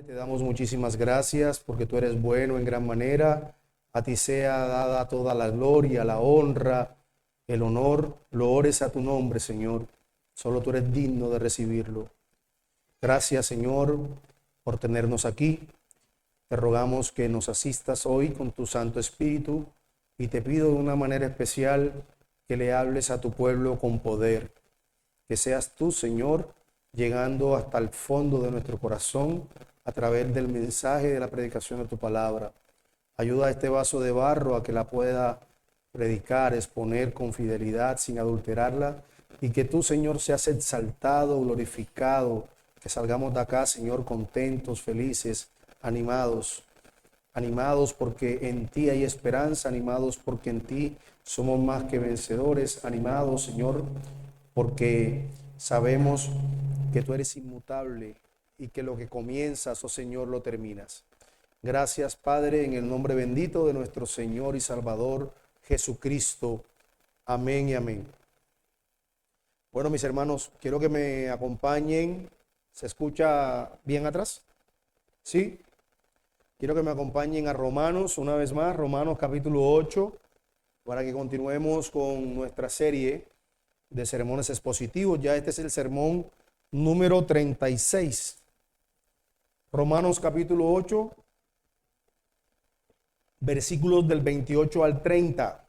Te damos muchísimas gracias porque tú eres bueno en gran manera. A ti sea dada toda la gloria, la honra, el honor. Loores a tu nombre, Señor. Solo tú eres digno de recibirlo. Gracias, Señor, por tenernos aquí. Te rogamos que nos asistas hoy con tu Santo Espíritu y te pido de una manera especial que le hables a tu pueblo con poder. Que seas tú, Señor, llegando hasta el fondo de nuestro corazón a través del mensaje de la predicación de tu palabra. Ayuda a este vaso de barro a que la pueda predicar, exponer con fidelidad, sin adulterarla, y que tú, Señor, seas exaltado, glorificado, que salgamos de acá, Señor, contentos, felices, animados porque en ti hay esperanza, animados porque en ti somos más que vencedores, animados, Señor, porque sabemos que tú eres inmutable y que lo que comienzas, oh Señor, lo terminas. Gracias, Padre, en el nombre bendito de nuestro Señor y Salvador Jesucristo. Amén y amén. Bueno, mis hermanos, quiero que me acompañen. ¿Se escucha bien atrás? ¿Sí? Quiero que me acompañen a Romanos, una vez más, Romanos capítulo 8, para que continuemos con nuestra serie de sermones expositivos. Ya este es el sermón número 36. Romanos capítulo 8, versículos del 28 al 30.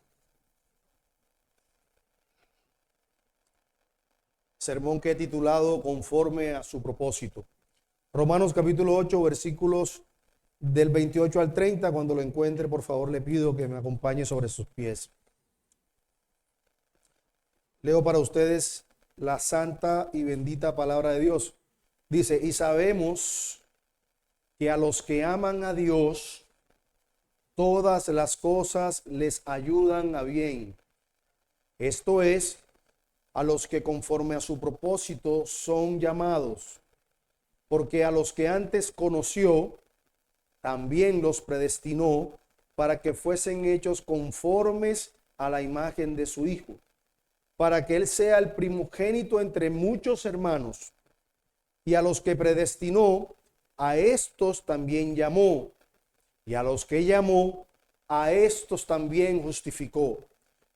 Sermón que he titulado Conforme a su propósito. Romanos capítulo 8, versículos del 28 al 30. Cuando lo encuentre, por favor, le pido que me acompañe sobre sus pies. Leo para ustedes la santa y bendita palabra de Dios. Dice, y sabemos que a los que aman a Dios, todas las cosas les ayudan a bien. Esto es, a los que conforme a su propósito son llamados. Porque a los que antes conoció, también los predestinó para que fuesen hechos conformes a la imagen de su Hijo, para que Él sea el primogénito entre muchos hermanos. Y a los que predestinó, a estos también llamó. Y a los que llamó, a estos también justificó.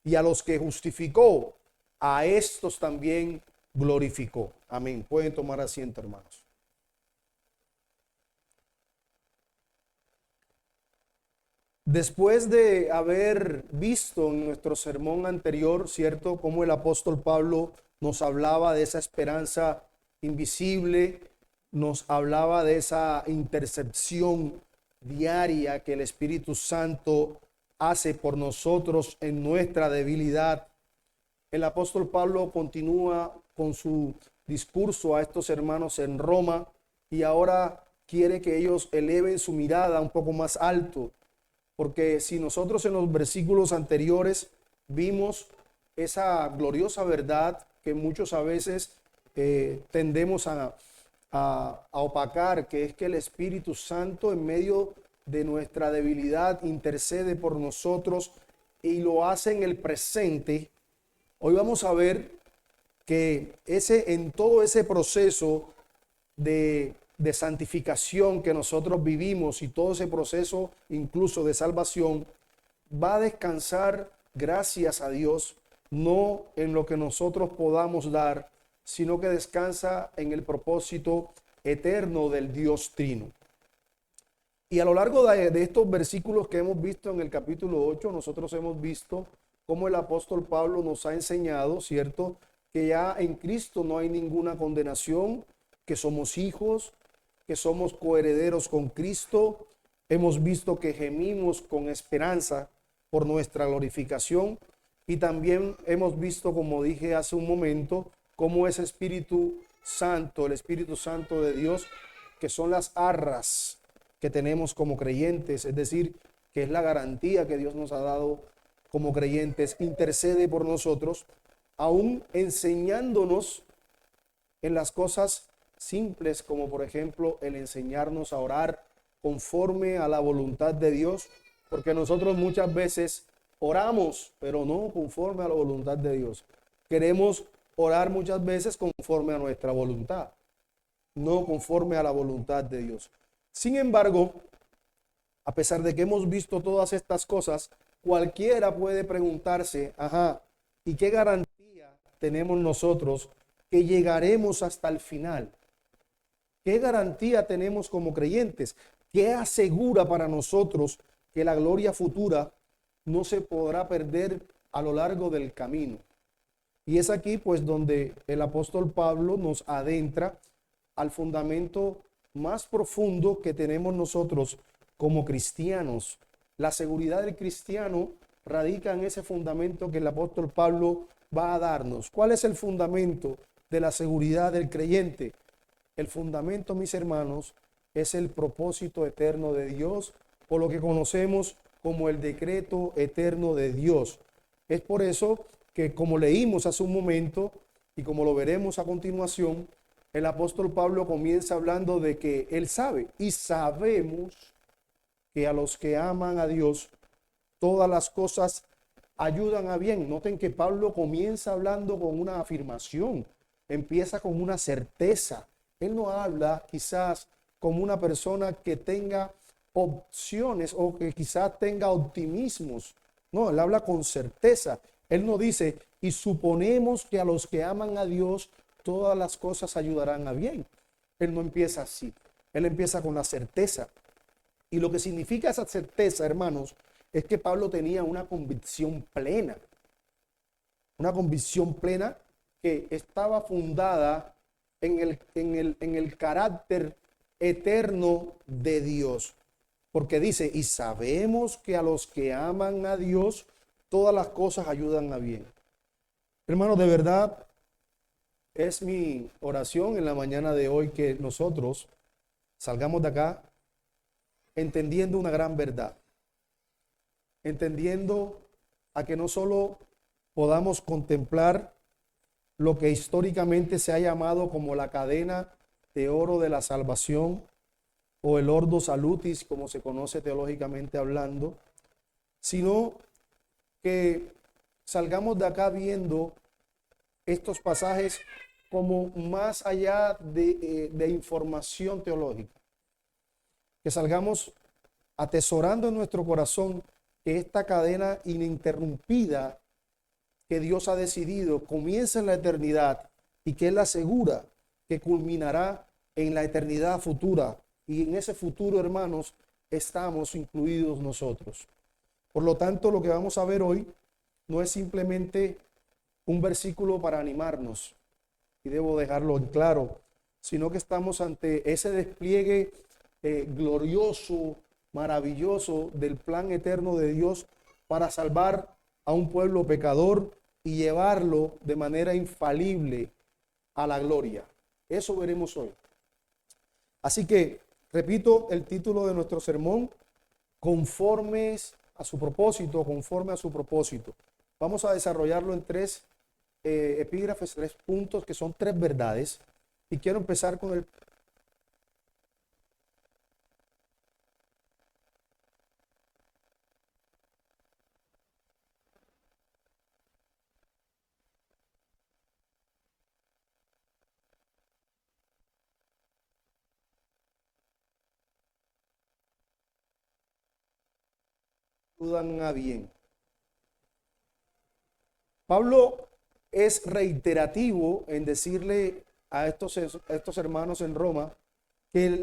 Y a los que justificó, a estos también glorificó. Amén. Pueden tomar asiento, hermanos. Después de haber visto en nuestro sermón anterior, ¿cierto?, cómo el apóstol Pablo nos hablaba de esa esperanza invisible, nos hablaba de esa intercepción diaria que el Espíritu Santo hace por nosotros en nuestra debilidad. El apóstol Pablo continúa con su discurso a estos hermanos en Roma y ahora quiere que ellos eleven su mirada un poco más alto. Porque si nosotros en los versículos anteriores vimos esa gloriosa verdad que muchos a veces tendemos a opacar, que es que el Espíritu Santo en medio de nuestra debilidad intercede por nosotros y lo hace en el presente. Hoy vamos a ver que en todo ese proceso de santificación que nosotros vivimos y todo ese proceso incluso de salvación va a descansar, gracias a Dios, no en lo que nosotros podamos dar, sino que descansa en el propósito eterno del Dios Trino. Y a lo largo de estos versículos que hemos visto en el capítulo 8, nosotros hemos visto cómo el apóstol Pablo nos ha enseñado, ¿cierto?, que ya en Cristo no hay ninguna condenación, que somos hijos, que somos coherederos con Cristo. Hemos visto que gemimos con esperanza por nuestra glorificación y también hemos visto, como dije hace un momento, cómo ese Espíritu Santo, el Espíritu Santo de Dios, que son las arras que tenemos como creyentes, es decir, que es la garantía que Dios nos ha dado como creyentes, intercede por nosotros, aún enseñándonos en las cosas simples, como por ejemplo el enseñarnos a orar conforme a la voluntad de Dios, porque nosotros muchas veces oramos, pero no conforme a la voluntad de Dios. Queremos orar muchas veces conforme a nuestra voluntad, no conforme a la voluntad de Dios. Sin embargo, a pesar de que hemos visto todas estas cosas, cualquiera puede preguntarse, ajá, ¿y qué garantía tenemos nosotros que llegaremos hasta el final? ¿Qué garantía tenemos como creyentes? ¿Qué asegura para nosotros que la gloria futura no se podrá perder a lo largo del camino? Y es aquí pues donde el apóstol Pablo nos adentra al fundamento más profundo que tenemos nosotros como cristianos. La seguridad del cristiano radica en ese fundamento que el apóstol Pablo va a darnos. ¿Cuál es el fundamento de la seguridad del creyente? El fundamento, mis hermanos, es el propósito eterno de Dios, o lo que conocemos como el decreto eterno de Dios. Es por eso que, como leímos hace un momento y como lo veremos a continuación, el apóstol Pablo comienza hablando de que él sabe y sabemos que a los que aman a Dios, todas las cosas ayudan a bien. Noten que Pablo comienza hablando con una afirmación, empieza con una certeza. Él no habla quizás como una persona que tenga opciones o que quizás tenga optimismos. No, él habla con certeza. Él no dice, y suponemos que a los que aman a Dios, todas las cosas ayudarán a bien. Él no empieza así. Él empieza con la certeza. Y lo que significa esa certeza, hermanos, es que Pablo tenía una convicción plena. Una convicción plena que estaba fundada en el carácter eterno de Dios. Porque dice, y sabemos que a los que aman a Dios, todas las cosas ayudan a bien. Hermanos, de verdad, es mi oración en la mañana de hoy que nosotros salgamos de acá entendiendo una gran verdad. Entendiendo a que no solo podamos contemplar lo que históricamente se ha llamado como la cadena de oro de la salvación, o el ordo salutis, como se conoce teológicamente hablando, sino que salgamos de acá viendo estos pasajes como más allá de información teológica. Que salgamos atesorando en nuestro corazón que esta cadena ininterrumpida que Dios ha decidido comienza en la eternidad y que Él asegura que culminará en la eternidad futura. Y en ese futuro, hermanos, estamos incluidos nosotros. Por lo tanto, lo que vamos a ver hoy no es simplemente un versículo para animarnos, y debo dejarlo en claro, sino que estamos ante ese despliegue glorioso, maravilloso del plan eterno de Dios para salvar a un pueblo pecador y llevarlo de manera infalible a la gloria. Eso veremos hoy. Así que, repito el título de nuestro sermón, conformes a su propósito, conforme a su propósito. Vamos a desarrollarlo en tres epígrafes, 3 puntos que son 3 verdades. Y quiero empezar con el ayudan a bien. Pablo es reiterativo en decirle a estos hermanos en Roma que,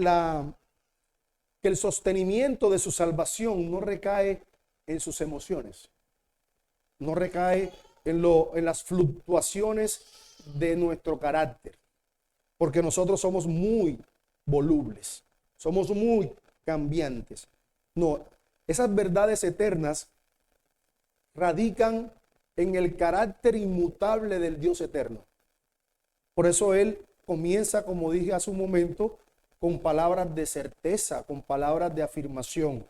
que el sostenimiento de su salvación no recae en sus emociones, no recae en las fluctuaciones de nuestro carácter, porque nosotros somos muy volubles, somos muy cambiantes. No, esas verdades eternas radican en el carácter inmutable del Dios eterno. Por eso él comienza, como dije hace un momento, con palabras de certeza, con palabras de afirmación.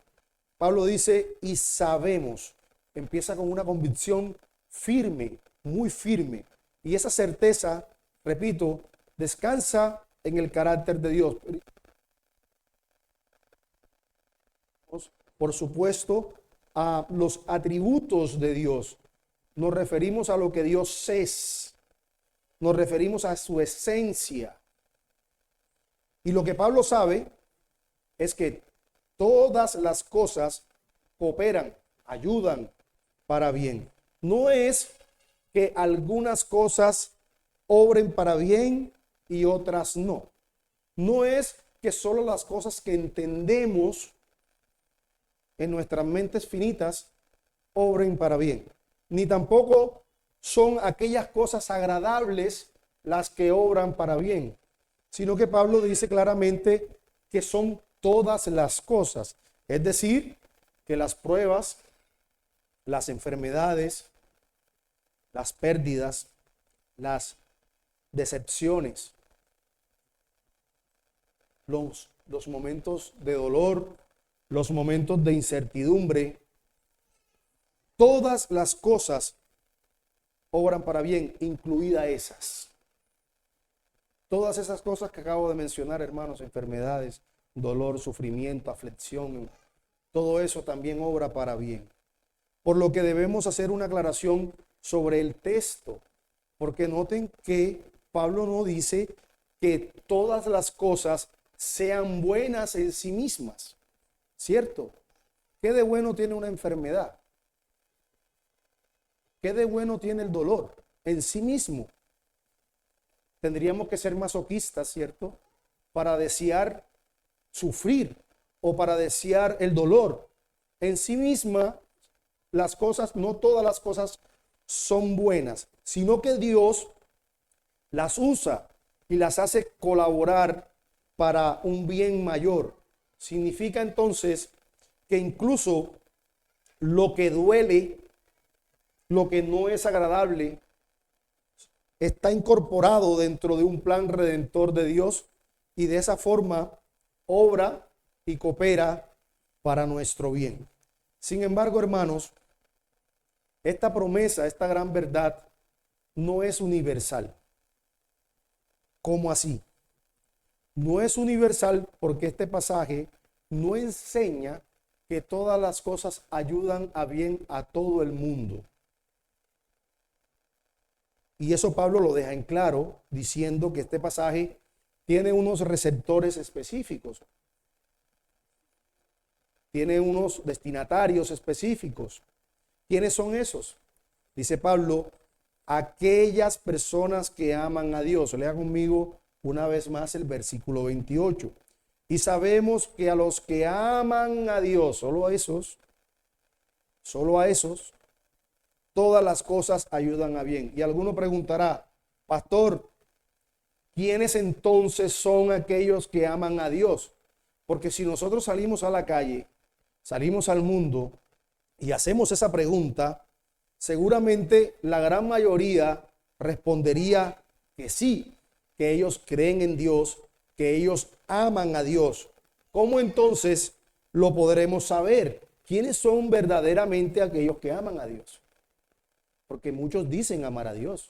Pablo dice, y sabemos, empieza con una convicción firme, muy firme. Y esa certeza, repito, descansa en el carácter de Dios. Por supuesto, a los atributos de Dios. Nos referimos a lo que Dios es. Nos referimos a su esencia. Y lo que Pablo sabe es que todas las cosas cooperan, ayudan para bien. No es que algunas cosas obren para bien y otras no. No es que solo las cosas que entendemos en nuestras mentes finitas obren para bien, ni tampoco son aquellas cosas agradables las que obran para bien, sino que Pablo dice claramente que son todas las cosas, es decir, que las pruebas, las enfermedades, las pérdidas, las decepciones, los momentos de dolor, los momentos de incertidumbre, todas las cosas obran para bien, incluidas esas. Todas esas cosas que acabo de mencionar, hermanos, enfermedades, dolor, sufrimiento, aflicción, todo eso también obra para bien. Por lo que debemos hacer una aclaración sobre el texto, porque noten que Pablo no dice que todas las cosas sean buenas en sí mismas, ¿cierto? ¿Qué de bueno tiene una enfermedad? ¿Qué de bueno tiene el dolor en sí mismo? Tendríamos que ser masoquistas, ¿cierto? Para desear sufrir o para desear el dolor. En sí misma, las cosas, no todas las cosas son buenas, sino que Dios las usa y las hace colaborar para un bien mayor. Significa entonces que incluso lo que duele, lo que no es agradable, está incorporado dentro de un plan redentor de Dios y de esa forma obra y coopera para nuestro bien. Sin embargo, hermanos, esta promesa, esta gran verdad, no es universal. ¿Cómo así? No es universal porque este pasaje no enseña que todas las cosas ayudan a bien a todo el mundo. Y eso Pablo lo deja en claro diciendo que este pasaje tiene unos receptores específicos. Tiene unos destinatarios específicos. ¿Quiénes son esos? Dice Pablo, aquellas personas que aman a Dios. Lea conmigo una vez más el versículo 28. Y sabemos que a los que aman a Dios, solo a esos, todas las cosas ayudan a bien. Y alguno preguntará, pastor, ¿quiénes entonces son aquellos que aman a Dios? Porque si nosotros salimos a la calle, salimos al mundo y hacemos esa pregunta, seguramente la gran mayoría respondería que sí, que ellos creen en Dios, que ellos aman a Dios. ¿Cómo entonces lo podremos saber? ¿Quiénes son verdaderamente aquellos que aman a Dios? Porque muchos dicen amar a Dios.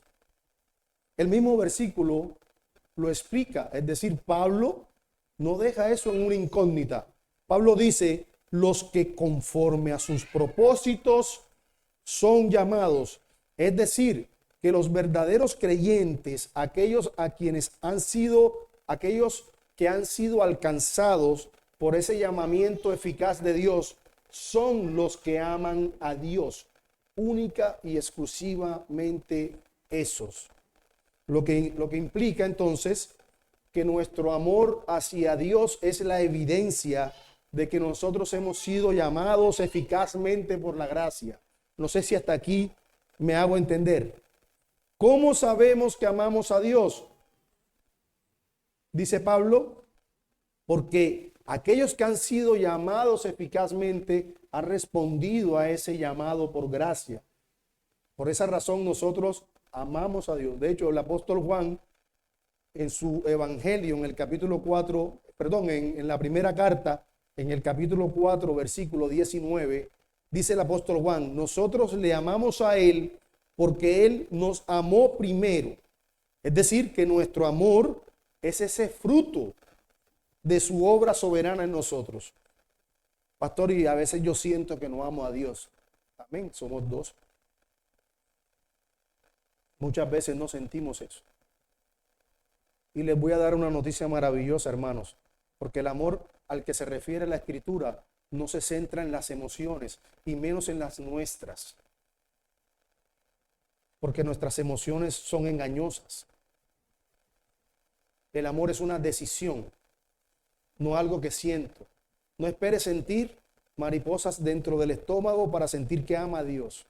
El mismo versículo lo explica, es decir, Pablo no deja eso en una incógnita. Pablo dice, los que conforme a sus propósitos son llamados, es decir, que los verdaderos creyentes, aquellos que han sido alcanzados por ese llamamiento eficaz de Dios, son los que aman a Dios, única y exclusivamente esos. Lo que implica entonces que nuestro amor hacia Dios es la evidencia de que nosotros hemos sido llamados eficazmente por la gracia. No sé si hasta aquí me hago entender. ¿Cómo sabemos que amamos a Dios? Dice Pablo, porque aquellos que han sido llamados eficazmente han respondido a ese llamado por gracia. Por esa razón nosotros amamos a Dios. De hecho, el apóstol Juan en su evangelio, en el capítulo 4, en la primera carta, en el capítulo 4, versículo 19, dice el apóstol Juan, nosotros le amamos a Él porque Él nos amó primero. Es decir, que nuestro amor es ese fruto de su obra soberana en nosotros. Pastor, y a veces yo siento que no amo a Dios. Amén, somos dos. Muchas veces no sentimos eso. Y les voy a dar una noticia maravillosa, hermanos, porque el amor al que se refiere la Escritura no se centra en las emociones y menos en las nuestras, porque nuestras emociones son engañosas. El amor es una decisión, no algo que siento. No esperes sentir mariposas dentro del estómago para sentir que ama a Dios.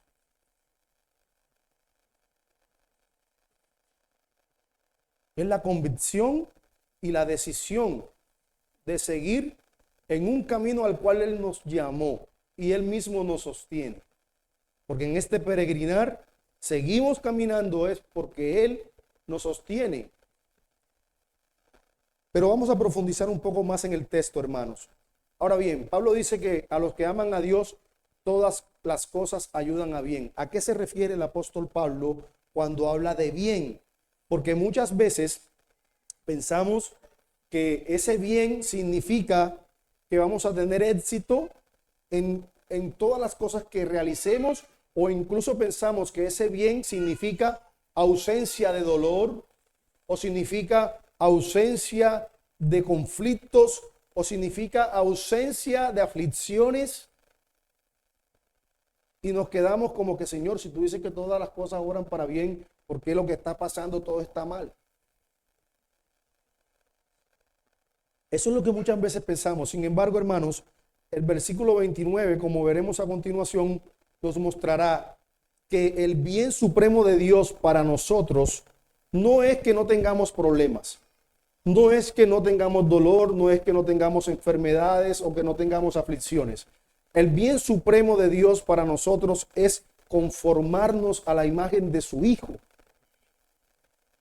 Es la convicción y la decisión de seguir en un camino al cual Él nos llamó y Él mismo nos sostiene. Porque en este peregrinar seguimos caminando es porque Él nos sostiene. Pero vamos a profundizar un poco más en el texto, hermanos. Ahora bien, Pablo dice que a los que aman a Dios, todas las cosas ayudan a bien. ¿A qué se refiere el apóstol Pablo cuando habla de bien? Porque muchas veces pensamos que ese bien significa que vamos a tener éxito en todas las cosas que realicemos, o incluso pensamos que ese bien significa ausencia de dolor, o significa ausencia de conflictos, o significa ausencia de aflicciones, y nos quedamos como que, Señor, si tú dices que todas las cosas obran para bien, ¿por qué lo que está pasando todo está mal? Eso es lo que muchas veces pensamos. Sin embargo, hermanos, el versículo 29, como veremos a continuación, nos mostrará que el bien supremo de Dios para nosotros no es que no tengamos problemas, no es que no tengamos dolor, no es que no tengamos enfermedades o que no tengamos aflicciones. El bien supremo de Dios para nosotros es conformarnos a la imagen de su Hijo.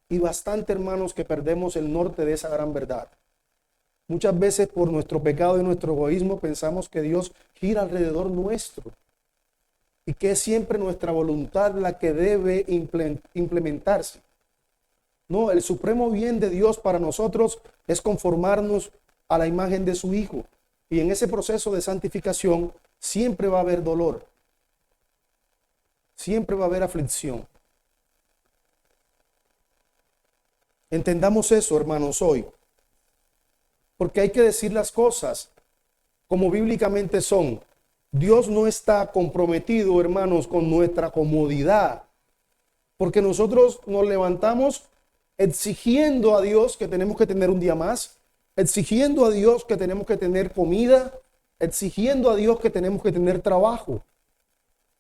Y bastante, hermanos, que perdemos el norte de esa gran verdad. Muchas veces por nuestro pecado y nuestro egoísmo pensamos que Dios gira alrededor nuestro y que es siempre nuestra voluntad la que debe implementarse. No, el supremo bien de Dios para nosotros es conformarnos a la imagen de su Hijo. Y en ese proceso de santificación siempre va a haber dolor, siempre va a haber aflicción. Entendamos eso, hermanos, hoy. Porque hay que decir las cosas como bíblicamente son. Dios no está comprometido, hermanos, con nuestra comodidad. Porque nosotros nos levantamos exigiendo a Dios que tenemos que tener un día más, exigiendo a Dios que tenemos que tener comida, exigiendo a Dios que tenemos que tener trabajo.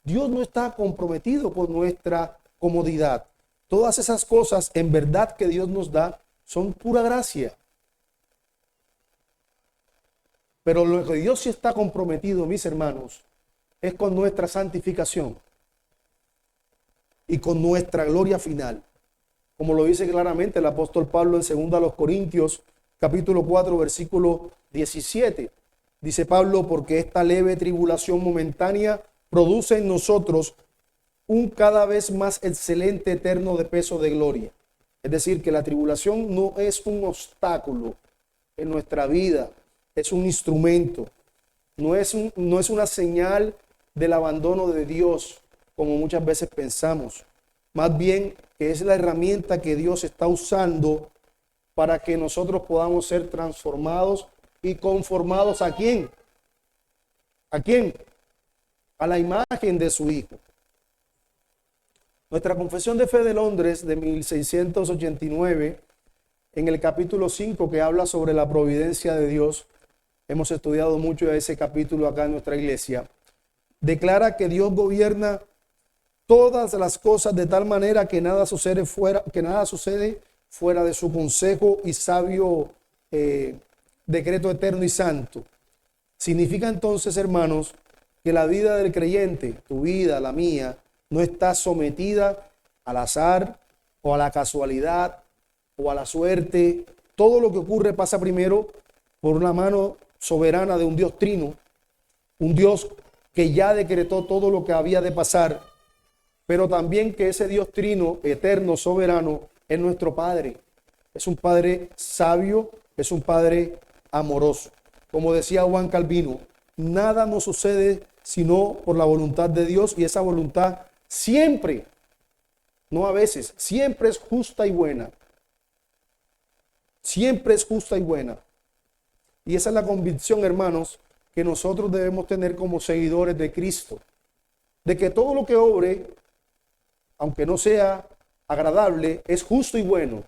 Dios no está comprometido con nuestra comodidad. Todas esas cosas en verdad que Dios nos da son pura gracia. Pero lo que Dios sí está comprometido, mis hermanos, es con nuestra santificación y con nuestra gloria final. Como lo dice claramente el apóstol Pablo en 2 Corintios, capítulo 4, versículo 17. Dice Pablo, porque esta leve tribulación momentánea produce en nosotros un cada vez más excelente eterno de peso de gloria. Es decir, que la tribulación no es un obstáculo en nuestra vida, es un instrumento, no es una señal del abandono de Dios, como muchas veces pensamos. Más bien que es la herramienta que Dios está usando para que nosotros podamos ser transformados y conformados ¿a quién? ¿A quién? A la imagen de su Hijo. Nuestra Confesión de Fe de Londres de 1689, en el capítulo 5 que habla sobre la providencia de Dios, hemos estudiado mucho de ese capítulo acá en nuestra iglesia, declara que Dios gobierna todas las cosas de tal manera que nada sucede fuera de su consejo y sabio decreto eterno y santo. Significa entonces, hermanos, que la vida del creyente, tu vida, la mía, no está sometida al azar o a la casualidad o a la suerte. Todo lo que ocurre pasa primero por la mano soberana de un Dios trino, un Dios que ya decretó todo lo que había de pasar, pero también que ese Dios trino, eterno, soberano, es nuestro Padre. Es un Padre sabio, es un Padre amoroso. Como decía Juan Calvino, nada nos sucede sino por la voluntad de Dios, y esa voluntad siempre, no a veces, siempre es justa y buena. Siempre es justa y buena. Y esa es la convicción, hermanos, que nosotros debemos tener como seguidores de Cristo. De que todo lo que obre, aunque no sea agradable, es justo y bueno.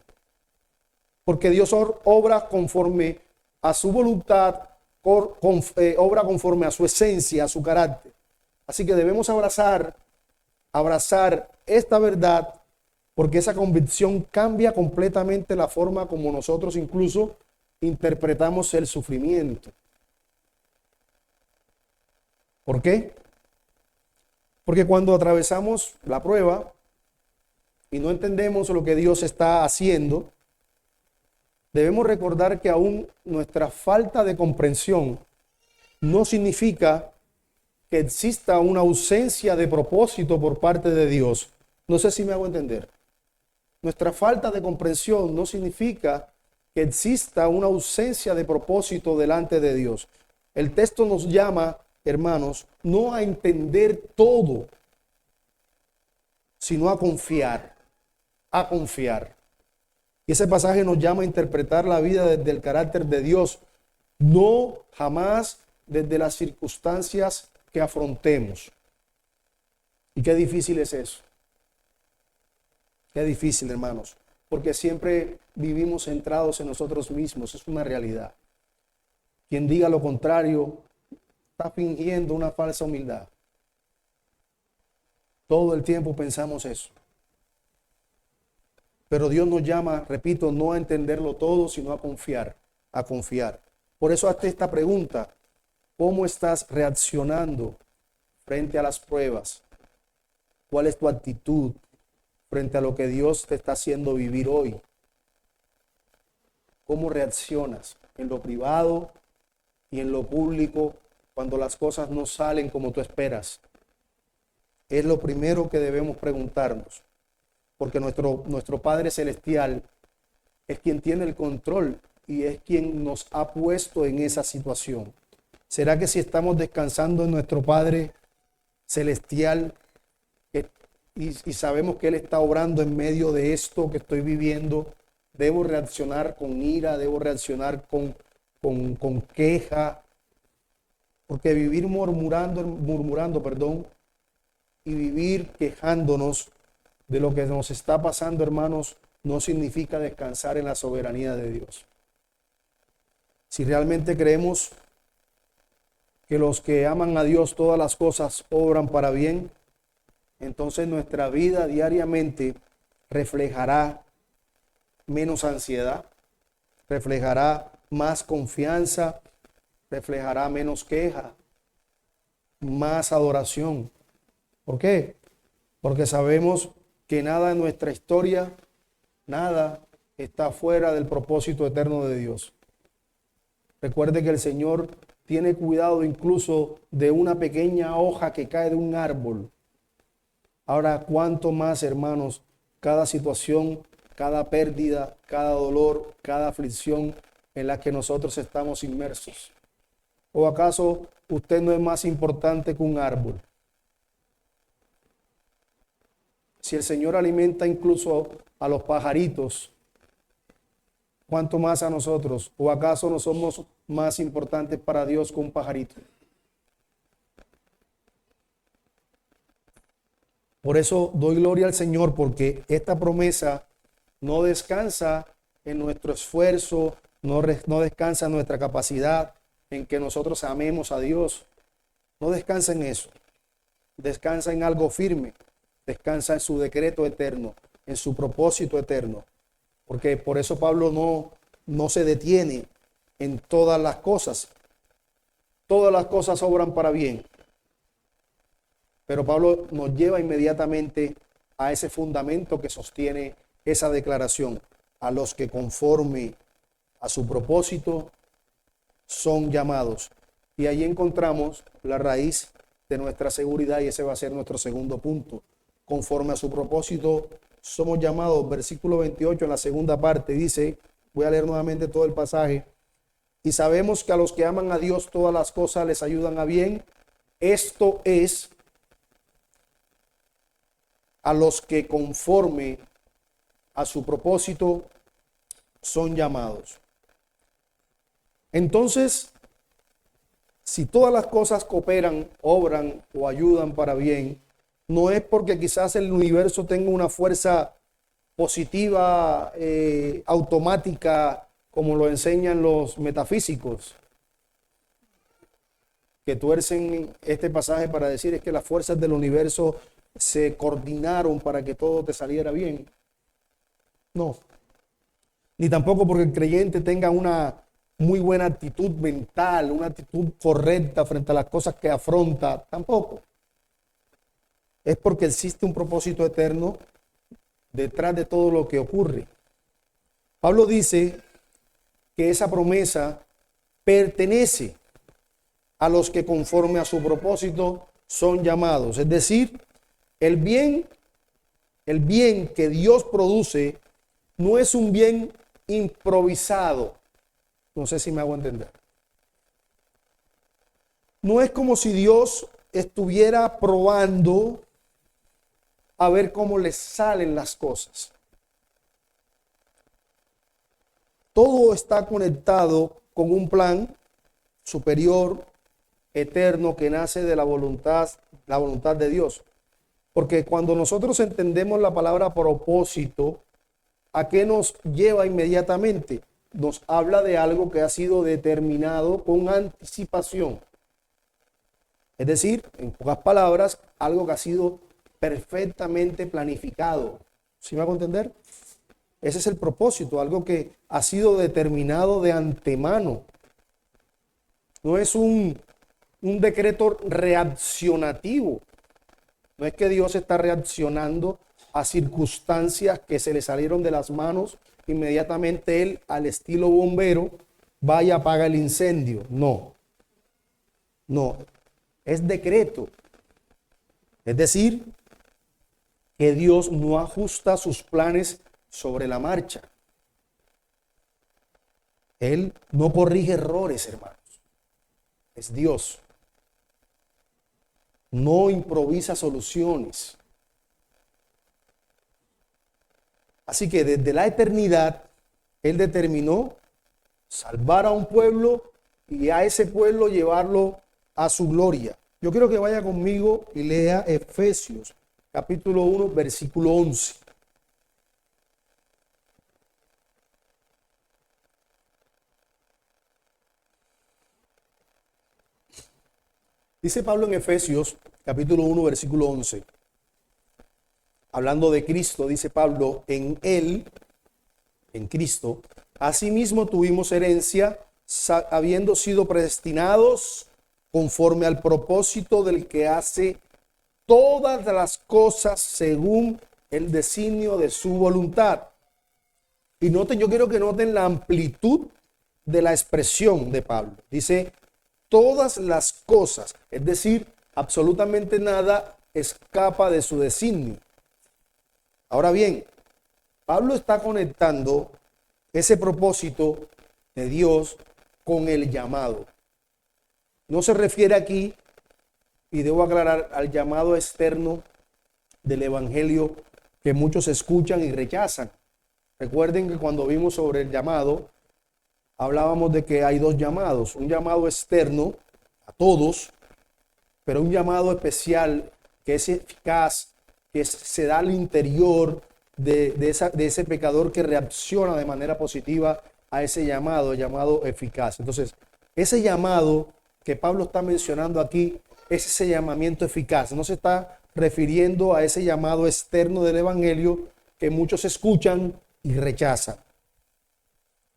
Porque Dios obra conforme a su voluntad, obra conforme a su esencia, a su carácter. Así que debemos abrazar esta verdad, porque esa convicción cambia completamente la forma como nosotros incluso interpretamos el sufrimiento. ¿Por qué? Porque cuando atravesamos la prueba y no entendemos lo que Dios está haciendo, debemos recordar que aún nuestra falta de comprensión no significa que exista una ausencia de propósito por parte de Dios. No sé si me hago entender. Nuestra falta de comprensión no significa que exista una ausencia de propósito delante de Dios. El texto nos llama, hermanos, no a entender todo, sino a confiar, a confiar. Y ese pasaje nos llama a interpretar la vida desde el carácter de Dios, no jamás desde las circunstancias que afrontemos. Y qué difícil es eso. Qué difícil, hermanos, porque siempre vivimos centrados en nosotros mismos, es una realidad. Quien diga lo contrario está fingiendo una falsa humildad. Todo el tiempo pensamos eso. Pero Dios nos llama, repito, no a entenderlo todo, sino a confiar, a confiar. Por eso hazte esta pregunta: ¿cómo estás reaccionando frente a las pruebas? ¿Cuál es tu actitud frente a lo que Dios te está haciendo vivir hoy? ¿Cómo reaccionas en lo privado y en lo público cuando las cosas no salen como tú esperas? Es lo primero que debemos preguntarnos, porque nuestro Padre Celestial es quien tiene el control y es quien nos ha puesto en esa situación. ¿Será que si estamos descansando en nuestro Padre Celestial y sabemos que Él está obrando en medio de esto que estoy viviendo, debo reaccionar con ira, debo reaccionar con queja? Porque vivir murmurando, y vivir quejándonos de lo que nos está pasando, hermanos, no significa descansar en la soberanía de Dios. Si realmente creemos que los que aman a Dios todas las cosas obran para bien, entonces nuestra vida diariamente reflejará menos ansiedad, reflejará más confianza, reflejará menos queja, más adoración. ¿Por qué? Porque sabemos que nada en nuestra historia, nada está fuera del propósito eterno de Dios. Recuerde que el Señor tiene cuidado incluso de una pequeña hoja que cae de un árbol. Ahora, cuánto más, hermanos, cada situación, cada pérdida, cada dolor, cada aflicción en la que nosotros estamos inmersos. ¿O acaso usted no es más importante que un árbol? Si el Señor alimenta incluso a los pajaritos, ¿cuánto más a nosotros? ¿O acaso no somos más importantes para Dios que un pajarito? Por eso doy gloria al Señor, porque esta promesa no descansa en nuestro esfuerzo, no descansa en nuestra capacidad, en que nosotros amemos a Dios. No descansa en eso. Descansa en algo firme. Descansa en su decreto eterno, en su propósito eterno. Porque por eso Pablo no se detiene en todas las cosas. Todas las cosas obran para bien. Pero Pablo nos lleva inmediatamente a ese fundamento que sostiene esa declaración: a los que conforme a su propósito son llamados. Y ahí encontramos la raíz de nuestra seguridad, y ese va a ser nuestro segundo punto. Conforme a su propósito somos llamados. Versículo 28 en la segunda parte dice, voy a leer nuevamente todo el pasaje: y sabemos que a los que aman a Dios todas las cosas les ayudan a bien. Esto es, a los que conforme a su propósito son llamados. Entonces, si todas las cosas cooperan, obran o ayudan para bien, no es porque quizás el universo tenga una fuerza positiva, automática, como lo enseñan los metafísicos, que tuercen este pasaje para decir es que las fuerzas del universo se coordinaron para que todo te saliera bien. No. Ni tampoco porque el creyente tenga una muy buena actitud mental, una actitud correcta frente a las cosas que afronta. Tampoco. Es porque existe un propósito eterno detrás de todo lo que ocurre. Pablo dice que esa promesa pertenece a los que conforme a su propósito son llamados. Es decir, el bien que Dios produce no es un bien improvisado. No sé si me hago entender. No es como si Dios estuviera probando a ver cómo le salen las cosas. Todo está conectado con un plan superior, eterno, que nace de la voluntad de Dios. Porque cuando nosotros entendemos la palabra propósito, ¿a qué nos lleva inmediatamente? Nos habla de algo que ha sido determinado con anticipación. Es decir, en pocas palabras, algo que ha sido perfectamente planificado. ¿Sí me hago entender? Ese es el propósito, algo que ha sido determinado de antemano. No es un decreto reaccionativo. No es que Dios está reaccionando a circunstancias que se le salieron de las manos. Inmediatamente Él, al estilo bombero, vaya y apaga el incendio. No. No. Es decreto. Es decir, que Dios no ajusta sus planes sobre la marcha. Él no corrige errores, hermanos. Es Dios. No improvisa soluciones. Así que desde la eternidad, Él determinó salvar a un pueblo y a ese pueblo llevarlo a su gloria. Yo quiero que vaya conmigo y lea Efesios, capítulo 1, versículo 11. Dice Pablo en Efesios, capítulo 1, versículo 11. Hablando de Cristo, dice Pablo, en Él, en Cristo, asimismo tuvimos herencia, habiendo sido predestinados conforme al propósito del que hace todas las cosas según el designio de su voluntad. Y noten, yo quiero que noten la amplitud de la expresión de Pablo. Dice, todas las cosas, es decir, absolutamente nada escapa de su designio. Ahora bien, Pablo está conectando ese propósito de Dios con el llamado. No se refiere aquí, y debo aclarar, al llamado externo del evangelio que muchos escuchan y rechazan. Recuerden que cuando vimos sobre el llamado, hablábamos de que hay dos llamados, un llamado externo a todos, pero un llamado especial que es eficaz, que se da al interior de ese pecador que reacciona de manera positiva a ese llamado eficaz. Entonces, ese llamado que Pablo está mencionando aquí es ese llamamiento eficaz. No se está refiriendo a ese llamado externo del evangelio que muchos escuchan y rechazan.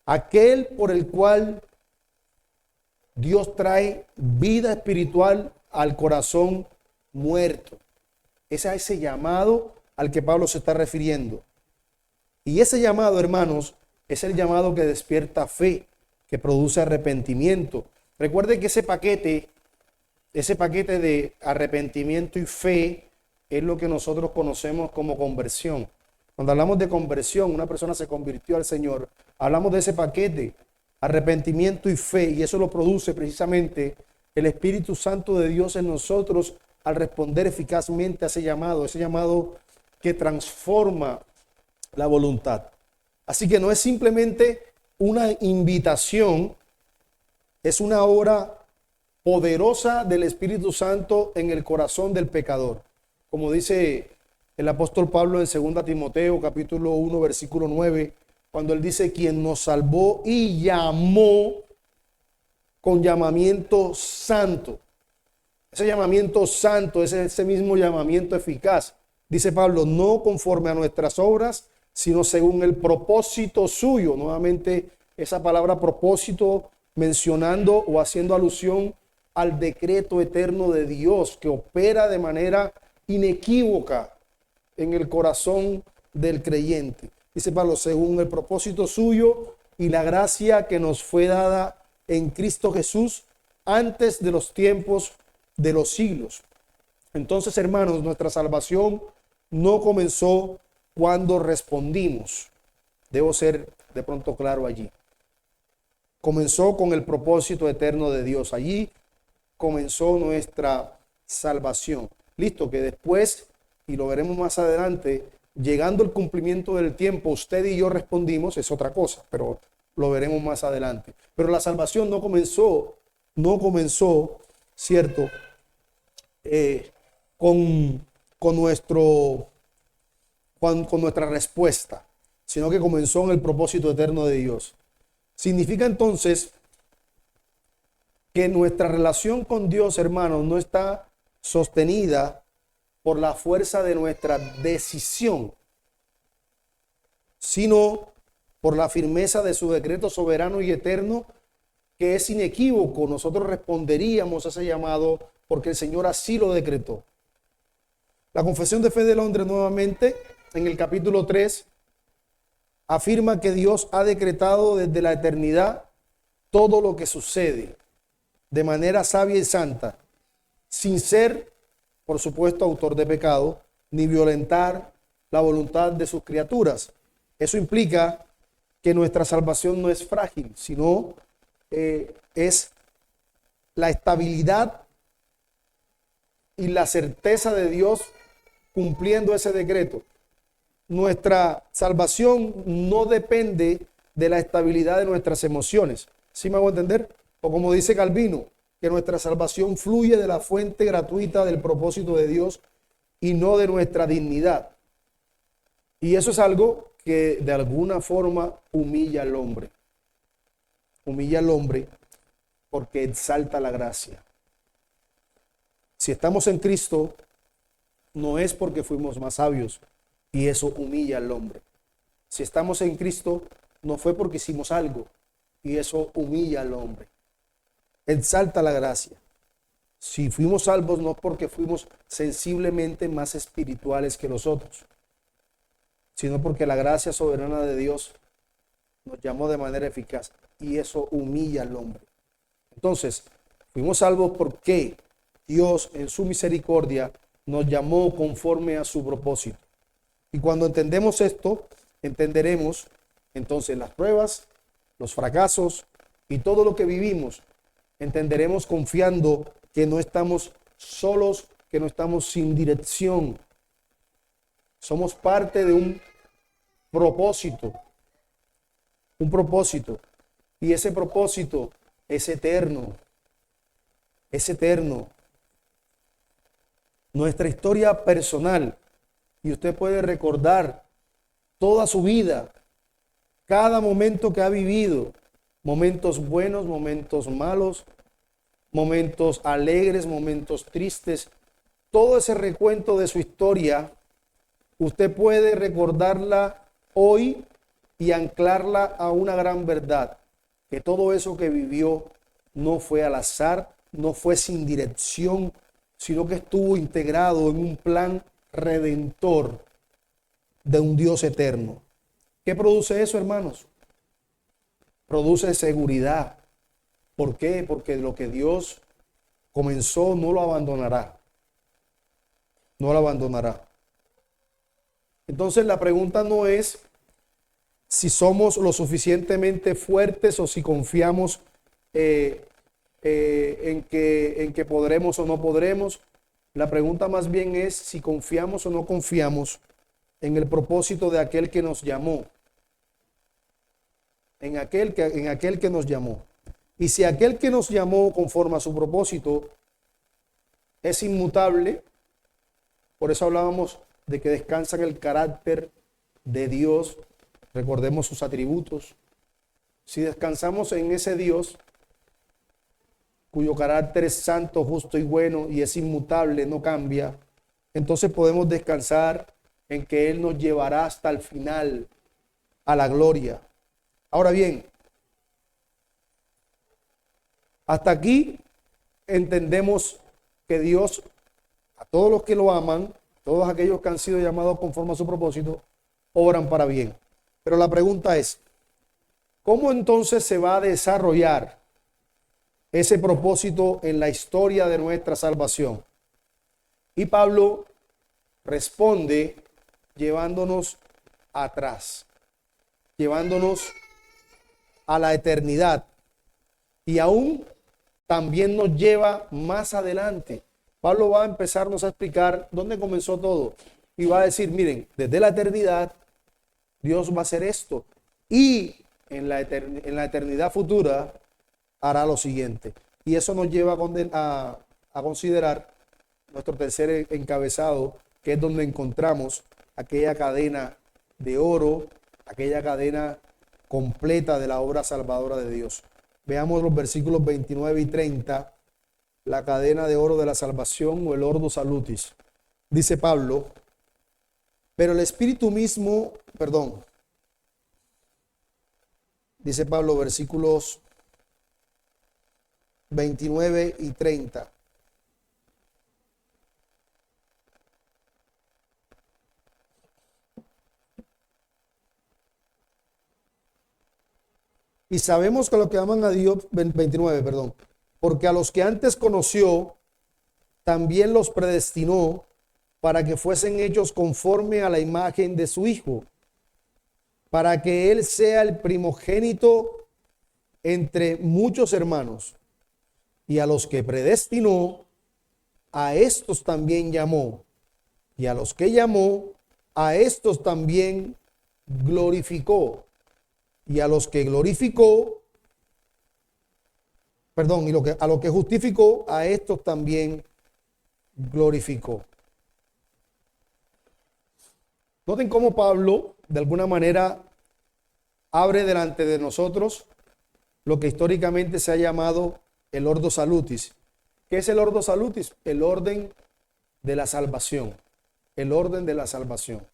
Aquel por el cual Dios trae vida espiritual al corazón muerto. Es a ese llamado al que Pablo se está refiriendo. Y ese llamado, hermanos, es el llamado que despierta fe, que produce arrepentimiento. Recuerde que ese paquete de arrepentimiento y fe es lo que nosotros conocemos como conversión. Cuando hablamos de conversión, una persona se convirtió al Señor, hablamos de ese paquete, arrepentimiento y fe, y eso lo produce precisamente el Espíritu Santo de Dios en nosotros al responder eficazmente a ese llamado que transforma la voluntad. Así que no es simplemente una invitación Es una obra poderosa del Espíritu Santo en el corazón del pecador. Como dice el apóstol Pablo en 2 Timoteo capítulo 1 versículo 9, cuando él dice: quien nos salvó y llamó con llamamiento santo. Ese llamamiento santo es ese mismo llamamiento eficaz. Dice Pablo: no conforme a nuestras obras, sino según el propósito suyo. Nuevamente esa palabra propósito, mencionando o haciendo alusión al decreto eterno de Dios que opera de manera inequívoca en el corazón del creyente. Dice Pablo: según el propósito suyo y la gracia que nos fue dada en Cristo Jesús antes de los tiempos de los siglos. Entonces, hermanos, nuestra salvación no comenzó cuando respondimos. Debo ser de pronto claro allí. Comenzó con el propósito eterno de Dios. Allí comenzó nuestra salvación. Listo, que después, y lo veremos más adelante, llegando el cumplimiento del tiempo, usted y yo respondimos, es otra cosa, pero lo veremos más adelante. Pero la salvación no comenzó, ¿cierto? Con nuestra respuesta, sino que comenzó en el propósito eterno de Dios. Significa entonces que nuestra relación con Dios, hermanos, no está sostenida por la fuerza de nuestra decisión, sino por la firmeza de su decreto soberano y eterno, que es inequívoco. Nosotros responderíamos a ese llamado porque el Señor así lo decretó. La Confesión de Fe de Londres, nuevamente, en el capítulo 3, afirma que Dios ha decretado desde la eternidad todo lo que sucede de manera sabia y santa, sin ser, por supuesto, autor de pecado, ni violentar la voluntad de sus criaturas. Eso implica que nuestra salvación no es frágil, sino es la estabilidad y la certeza de Dios cumpliendo ese decreto. Nuestra salvación no depende de la estabilidad de nuestras emociones. ¿Sí me hago entender? O como dice Calvino, que nuestra salvación fluye de la fuente gratuita del propósito de Dios y no de nuestra dignidad. Y eso es algo que de alguna forma humilla al hombre. Humilla al hombre porque exalta la gracia. Si estamos en Cristo, no es porque fuimos más sabios, y eso humilla al hombre. Si estamos en Cristo, no fue porque hicimos algo, y eso humilla al hombre. Exalta la gracia. Si fuimos salvos, no porque fuimos sensiblemente más espirituales que los otros, sino porque la gracia soberana de Dios nos llamó de manera eficaz, y eso humilla al hombre. Entonces, fuimos salvos porque Dios en su misericordia nos llamó conforme a su propósito. Y cuando entendemos esto, entenderemos entonces las pruebas, los fracasos y todo lo que vivimos. Entenderemos confiando que no estamos solos, que no estamos sin dirección. Somos parte de un propósito. Un propósito. Y ese propósito es eterno. Es eterno. Nuestra historia personal, y usted puede recordar toda su vida, cada momento que ha vivido, momentos buenos, momentos malos, momentos alegres, momentos tristes, todo ese recuento de su historia, usted puede recordarla hoy y anclarla a una gran verdad, que todo eso que vivió no fue al azar, no fue sin dirección, sino que estuvo integrado en un plan redentor de un Dios eterno. ¿Qué produce eso, hermanos? Produce seguridad. ¿Por qué? Porque lo que Dios comenzó no lo abandonará. No lo abandonará. Entonces la pregunta no es si somos lo suficientemente fuertes o si confiamos en que podremos o no podremos. La pregunta más bien es si confiamos o no confiamos en el propósito de aquel que nos llamó. En aquel que nos llamó. Y si aquel que nos llamó conforme a su propósito es inmutable, por eso hablábamos de que descansa en el carácter de Dios, recordemos sus atributos. Si descansamos en ese Dios, cuyo carácter es santo, justo y bueno y es inmutable, no cambia, entonces podemos descansar en que Él nos llevará hasta el final a la gloria. Ahora bien, hasta aquí entendemos que Dios, a todos los que lo aman, todos aquellos que han sido llamados conforme a su propósito, obran para bien. Pero la pregunta es, ¿cómo entonces se va a desarrollar ese propósito en la historia de nuestra salvación? Y Pablo responde llevándonos atrás, llevándonos a la eternidad, y aún también nos lleva más adelante. Pablo va a empezarnos a explicar dónde comenzó todo y va a decir, miren, desde la eternidad Dios va a hacer esto, y en la eternidad futura hará lo siguiente. Y eso nos lleva a considerar nuestro tercer encabezado, que es donde encontramos aquella cadena de oro, aquella cadena completa de la obra salvadora de Dios. Veamos los versículos 29 y 30, la cadena de oro de la salvación o el ordo salutis. Dice Pablo, pero el Espíritu mismo, dice Pablo, versículos 29 y 30. Y sabemos que los que aman a Dios, 29, porque a los que antes conoció, también los predestinó para que fuesen hechos conforme a la imagen de su Hijo, para que Él sea el primogénito entre muchos hermanos. Y a los que predestinó, a estos también llamó. Y a los que llamó, a estos también glorificó. Y a los que glorificó, y a los que justificó, a estos también glorificó. Noten cómo Pablo, de alguna manera, abre delante de nosotros lo que históricamente se ha llamado el ordo salutis. ¿Qué es el ordo salutis? El orden de la salvación. El orden de la salvación.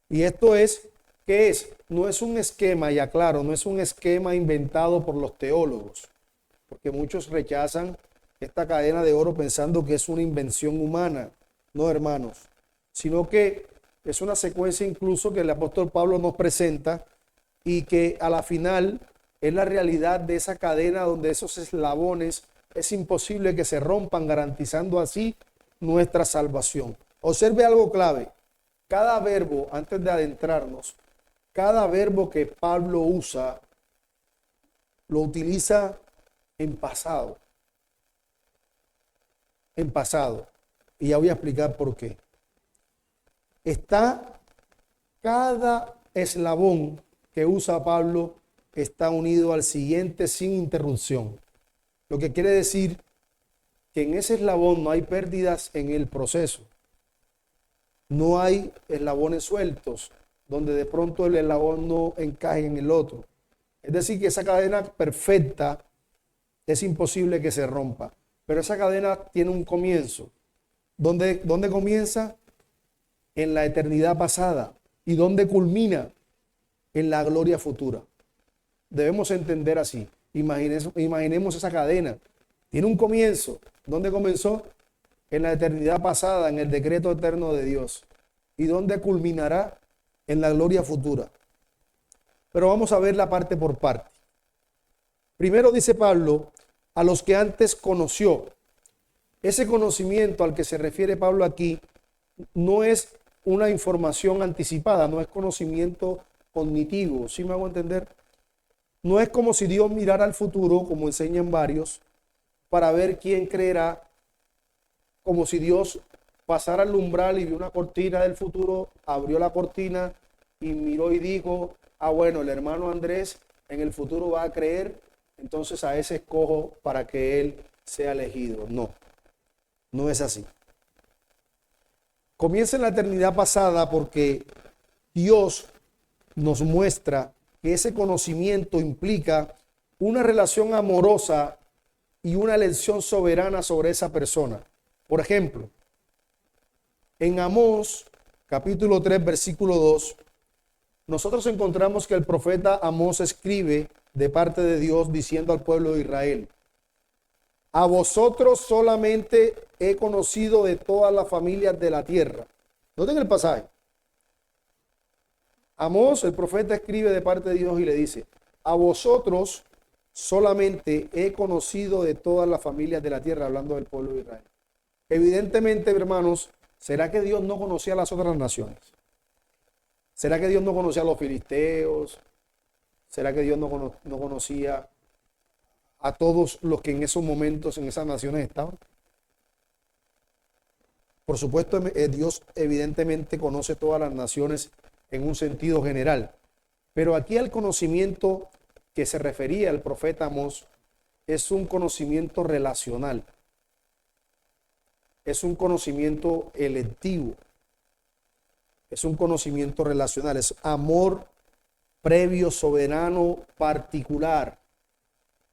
Y esto es, ¿qué es? No es un esquema, y aclaro, no es un esquema inventado por los teólogos, porque muchos rechazan esta cadena de oro pensando que es una invención humana. No, hermanos, sino que es una secuencia incluso que el apóstol Pablo nos presenta y que a la final es la realidad de esa cadena donde esos eslabones es imposible que se rompan, garantizando así nuestra salvación. Observe algo clave. Cada verbo, antes de adentrarnos, cada verbo que Pablo usa, lo utiliza en pasado. En pasado. Y ya voy a explicar por qué. Cada eslabón que usa Pablo está unido al siguiente sin interrupción. Lo que quiere decir que en ese eslabón no hay pérdidas en el proceso. No hay eslabones sueltos, donde de pronto el eslabón no encaje en el otro. Es decir, que esa cadena perfecta es imposible que se rompa. Pero esa cadena tiene un comienzo. ¿Dónde comienza? En la eternidad pasada. ¿Y dónde culmina? En la gloria futura. Debemos entender así. Imaginemos esa cadena. Tiene un comienzo. ¿Dónde comenzó? En la eternidad pasada, en el decreto eterno de Dios. ¿Y dónde culminará? En la gloria futura. Pero vamos a ver la parte por parte. Primero dice Pablo, a los que antes conoció. Ese conocimiento al que se refiere Pablo aquí no es una información anticipada, no es conocimiento cognitivo, ¿sí me hago entender? No es como si Dios mirara al futuro, como enseñan varios, para ver quién creerá, como si Dios pasara al umbral y vio una cortina del futuro, abrió la cortina y miró y dijo, bueno, el hermano Andrés en el futuro va a creer entonces a ese escojo para que él sea elegido. No, no es así. Comienza en la eternidad pasada porque Dios nos muestra que ese conocimiento implica una relación amorosa y una elección soberana sobre esa persona. Por ejemplo, en Amós, capítulo 3, versículo 2, nosotros encontramos que el profeta Amós escribe de parte de Dios diciendo al pueblo de Israel: a vosotros solamente he conocido de todas las familias de la tierra. Noten el pasaje. Amós, el profeta, escribe de parte de Dios y le dice: a vosotros solamente he conocido de todas las familias de la tierra, hablando del pueblo de Israel. Evidentemente, hermanos, ¿será que Dios no conocía a las otras naciones? ¿Será que Dios no conocía a los filisteos? ¿Será que Dios no conocía a todos los que en esos momentos, en esas naciones estaban? Por supuesto, Dios evidentemente conoce todas las naciones en un sentido general, pero aquí el conocimiento que se refería el profeta Amós es un conocimiento relacional, es un conocimiento electivo, es un conocimiento relacional, es amor previo, soberano, particular.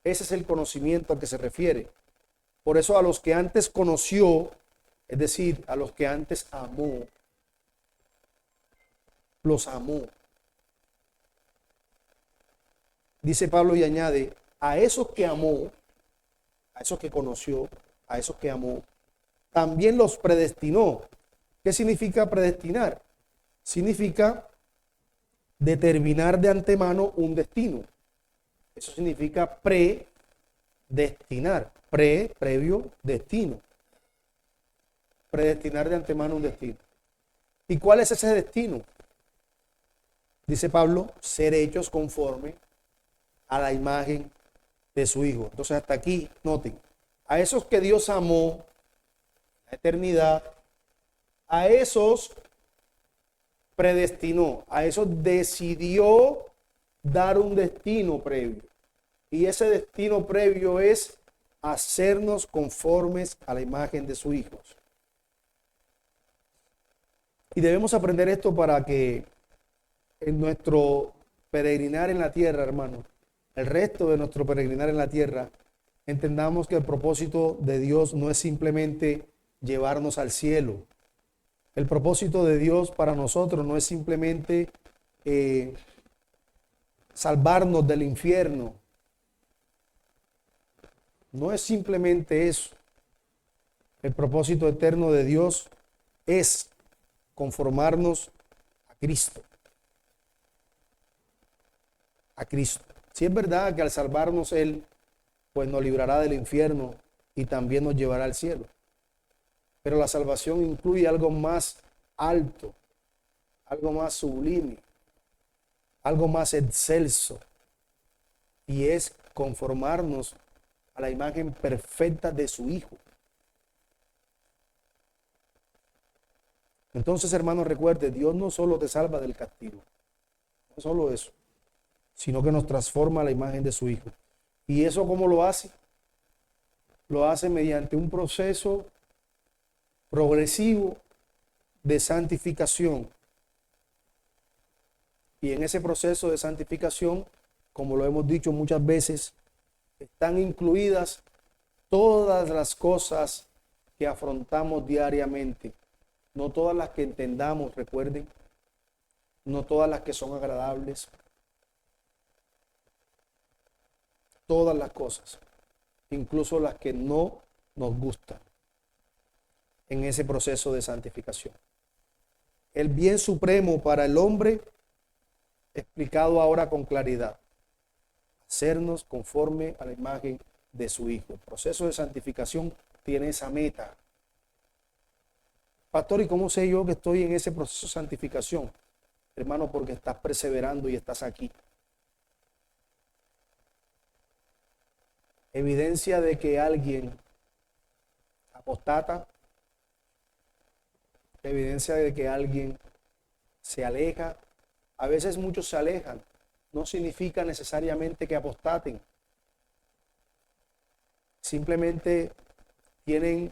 Ese es el conocimiento al que se refiere. Por eso a los que antes conoció, es decir, a los que antes amó, los amó. Dice Pablo y añade: a esos que amó, a esos que conoció, a esos que amó, también los predestinó. ¿Qué significa predestinar? Significa determinar de antemano un destino. Eso significa predestinar. Previo, destino. Predestinar de antemano un destino. ¿Y cuál es ese destino? Dice Pablo: ser hechos conforme a la imagen de su Hijo. Entonces hasta aquí, noten, a esos que Dios amó, la eternidad, a esos predestinó, a esos decidió dar un destino previo. Y ese destino previo es hacernos conformes a la imagen de su Hijo. Y debemos aprender esto para que en nuestro peregrinar en la tierra, hermanos, el resto de nuestro peregrinar en la tierra, entendamos que el propósito de Dios no es simplemente llevarnos al cielo. El propósito de Dios para nosotros no es simplemente salvarnos del infierno. No es simplemente eso. El propósito eterno de Dios es conformarnos a Cristo. A Cristo. Si es verdad que al salvarnos Él, pues nos librará del infierno y también nos llevará al cielo. Pero la salvación incluye algo más alto, algo más sublime, algo más excelso, y es conformarnos a la imagen perfecta de su Hijo. Entonces, hermanos, recuerde, Dios no solo te salva del castigo, no solo eso, sino que nos transforma a la imagen de su Hijo. ¿Y eso cómo lo hace? Lo hace mediante un proceso progresivo de santificación. Y en ese proceso de santificación, como lo hemos dicho muchas veces, están incluidas todas las cosas que afrontamos diariamente. No todas las que entendamos, recuerden, no todas las que son agradables, todas las cosas, incluso las que no nos gustan, en ese proceso de santificación. El bien supremo para el hombre, explicado ahora con claridad: hacernos conforme a la imagen de su Hijo. El proceso de santificación tiene esa meta. Pastor, ¿y cómo sé yo que estoy en ese proceso de santificación? Hermano, porque estás perseverando y estás aquí. Evidencia de que alguien apostata, evidencia de que alguien se aleja. A veces muchos se alejan. No significa necesariamente que apostaten. simplemente tienen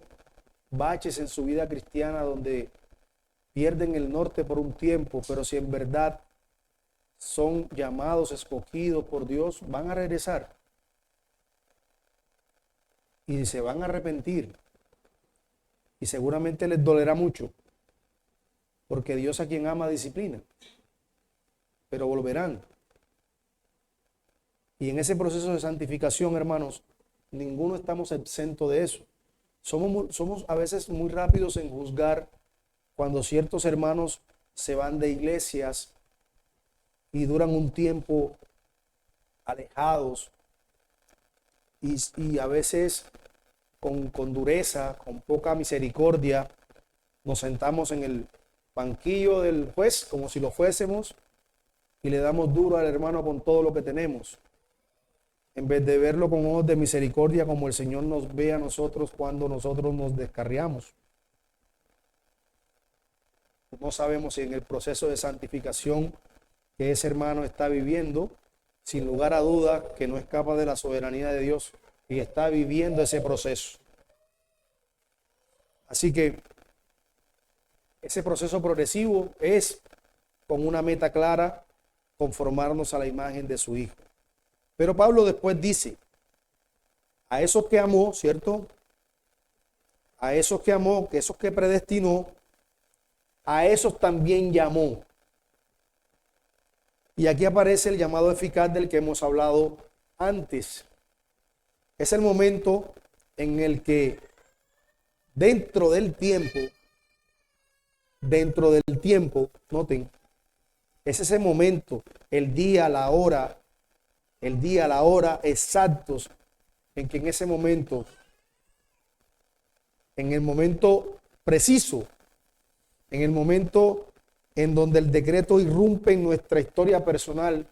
baches en su vida cristiana donde pierden el norte por un tiempo, pero si en verdad son llamados, escogidos por Dios, van a regresar y se van a arrepentir y seguramente les dolerá mucho, porque Dios a quien ama disciplina, pero volverán. Y en ese proceso de santificación, hermanos, ninguno estamos exentos de eso. Somos a veces muy rápidos en juzgar cuando ciertos hermanos se van de iglesias y duran un tiempo alejados y a veces con dureza, con poca misericordia, nos sentamos en el banquillo del juez como si lo fuésemos y le damos duro al hermano con todo lo que tenemos, en vez de verlo con ojos de misericordia como el Señor nos ve a nosotros cuando nosotros nos descarriamos. No sabemos si en el proceso de santificación que ese hermano está viviendo, sin lugar a duda que no escapa de la soberanía de Dios y está viviendo ese proceso. Así que ese proceso progresivo es con una meta clara, conformarnos a la imagen de su Hijo. Pero Pablo después dice, a esos que amó, ¿cierto? A esos que amó, que esos que predestinó, a esos también llamó. Y aquí aparece el llamado eficaz del que hemos hablado antes. Es el momento en el que dentro del tiempo, noten, es ese momento, el día, la hora exactos en que en ese momento, en el momento preciso, en el momento en donde el decreto irrumpe en nuestra historia personal,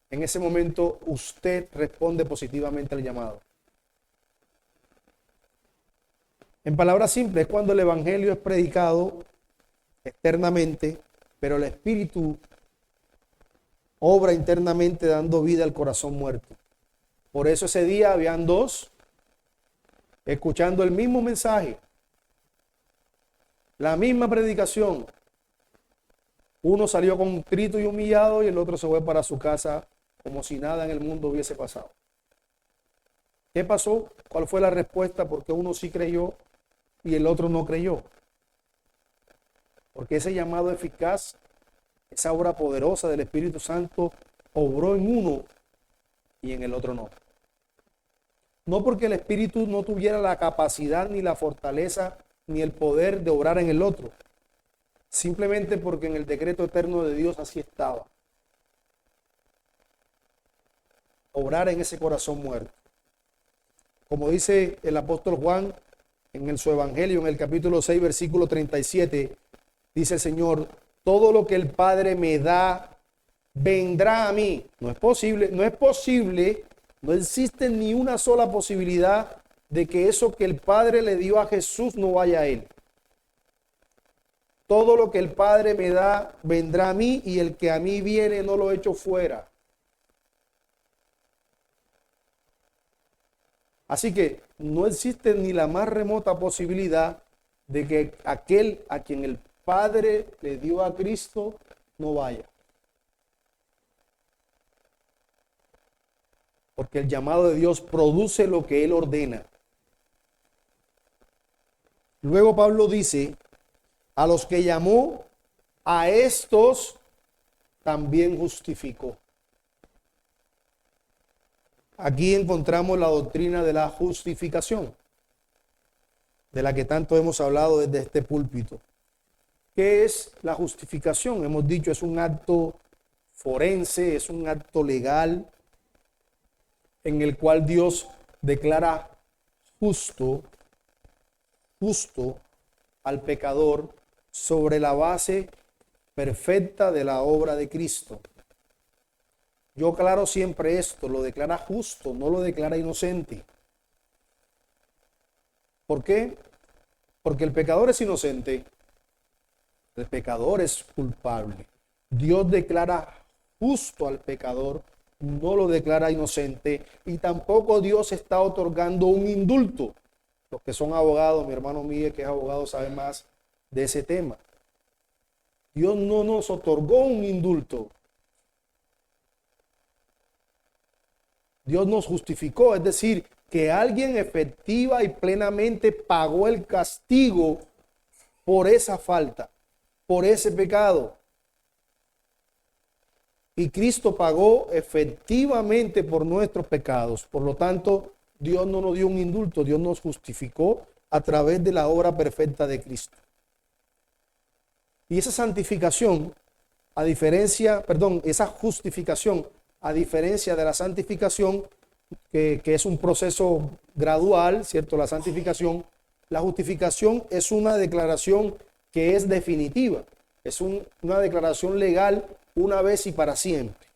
en ese momento usted responde positivamente al llamado. En palabras simples, es cuando el evangelio es predicado externamente, pero el Espíritu obra internamente dando vida al corazón muerto. Por eso ese día habían dos escuchando el mismo mensaje, la misma predicación. Uno salió contrito y humillado y el otro se fue para su casa como si nada en el mundo hubiese pasado. ¿Qué pasó? ¿Cuál fue la respuesta? Porque uno sí creyó y el otro no creyó. Porque ese llamado eficaz, esa obra poderosa del Espíritu Santo, obró en uno y en el otro no. No porque el Espíritu no tuviera la capacidad, ni la fortaleza, ni el poder de obrar en el otro. Simplemente porque en el decreto eterno de Dios así estaba. Obrar en ese corazón muerto. Como dice el apóstol Juan en su evangelio, en el capítulo 6, versículo 37, dice el Señor, todo lo que el Padre me da, vendrá a mí. No es posible, no existe ni una sola posibilidad de que eso que el Padre le dio a Jesús no vaya a Él. Todo lo que el Padre me da, vendrá a mí, y el que a mí viene no lo echo fuera. Así que no existe ni la más remota posibilidad de que aquel a quien el Padre le dio a Cristo no vaya. Porque el llamado de Dios produce lo que Él ordena. Luego Pablo dice, a los que llamó, a estos también justificó. Aquí encontramos la doctrina de la justificación, de la que tanto hemos hablado desde este púlpito. ¿Qué es la justificación? Hemos dicho, es un acto forense, es un acto legal en el cual Dios declara justo al pecador sobre la base perfecta de la obra de Cristo. Yo aclaro siempre esto, lo declara justo, no lo declara inocente. ¿Por qué? Porque el pecador es inocente, el pecador es culpable. Dios declara justo al pecador no lo declara inocente y tampoco Dios está otorgando un indulto. Los que son abogados, mi hermano Miguel, que es abogado, sabe más de ese tema. Dios no nos otorgó un indulto. Dios nos justificó, es decir, que alguien efectiva y plenamente pagó el castigo por esa falta, por ese pecado. Y Cristo pagó efectivamente por nuestros pecados. Por lo tanto, Dios no nos dio un indulto, Dios nos justificó a través de la obra perfecta de Cristo. Y esa santificación, esa justificación, a diferencia de la santificación, que es un proceso gradual, ¿cierto? La justificación es una declaración que es definitiva, es una declaración legal una vez y para siempre.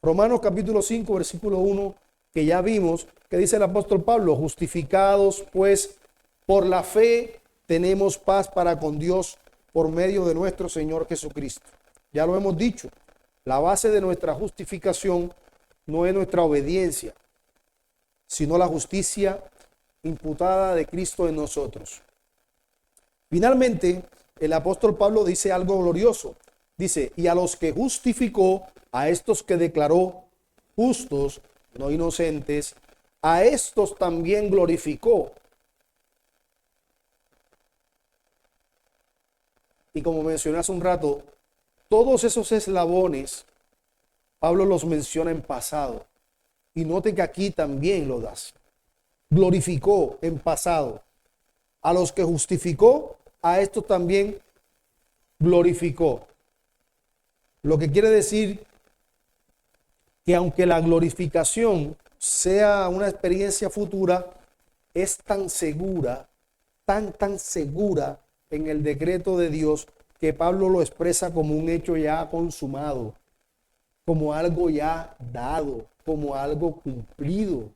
Romanos capítulo 5, versículo 1, que ya vimos, que dice el apóstol Pablo: justificados pues por la fe tenemos paz para con Dios por medio de nuestro Señor Jesucristo. Ya lo hemos dicho, la base de nuestra justificación no es nuestra obediencia, sino la justicia imputada de Cristo en nosotros. Finalmente, el apóstol Pablo dice algo glorioso. Dice: y a los que justificó, a estos que declaró justos, no inocentes, a estos también glorificó. Y como mencioné hace un rato, todos esos eslabones, Pablo los menciona en pasado. Y note que aquí también lo das. Glorificó en pasado. A los que justificó, a estos también glorificó. Lo que quiere decir que aunque la glorificación sea una experiencia futura, es tan segura, tan segura en el decreto de Dios, que Pablo lo expresa como un hecho ya consumado, como algo ya dado, como algo cumplido.